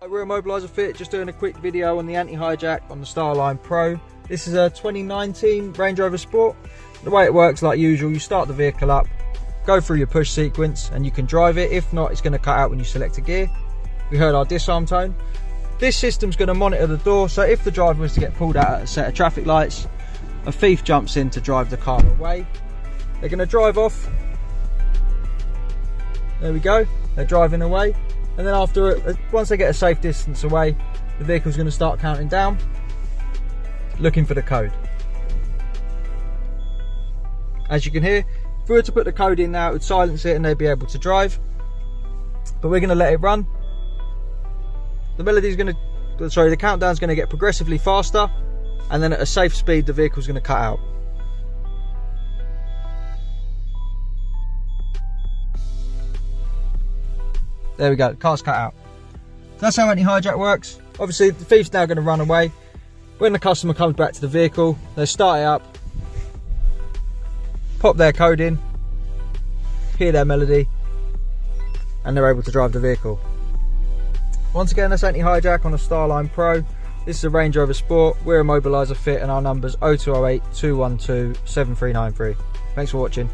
Right, we're Immobiliser Fit, just doing a quick video on the anti-hijack on the Starline Pro. This is a 2019 Range Rover Sport. The way it works, like usual, you start the vehicle up, go through your push sequence, and you can drive it. If not, it's going to cut out when you select a gear. We heard our disarm tone. This system's going to monitor the door, so if the driver was to get pulled out at a set of traffic lights, a thief jumps in to drive the car away. They're going to drive off. There we go, they're driving away. And then once they get a safe distance away, the vehicle's going to start counting down, looking for the code. As you can hear, if we were to put the code in now, it would silence it and they'd be able to drive. But we're going to let it run. The the countdown's going to get progressively faster, and then at a safe speed, the vehicle's going to cut out. There we go, the car's cut out. That's how anti-hijack works. Obviously, the thief's now going to run away. When the customer comes back to the vehicle, they start it up, pop their code in, hear their melody, and they're able to drive the vehicle. Once again, that's anti-hijack on a Starline Pro. This is a Range Rover Sport. We're Immobiliser Fit, and our number's 0208 212 7393. Thanks for watching.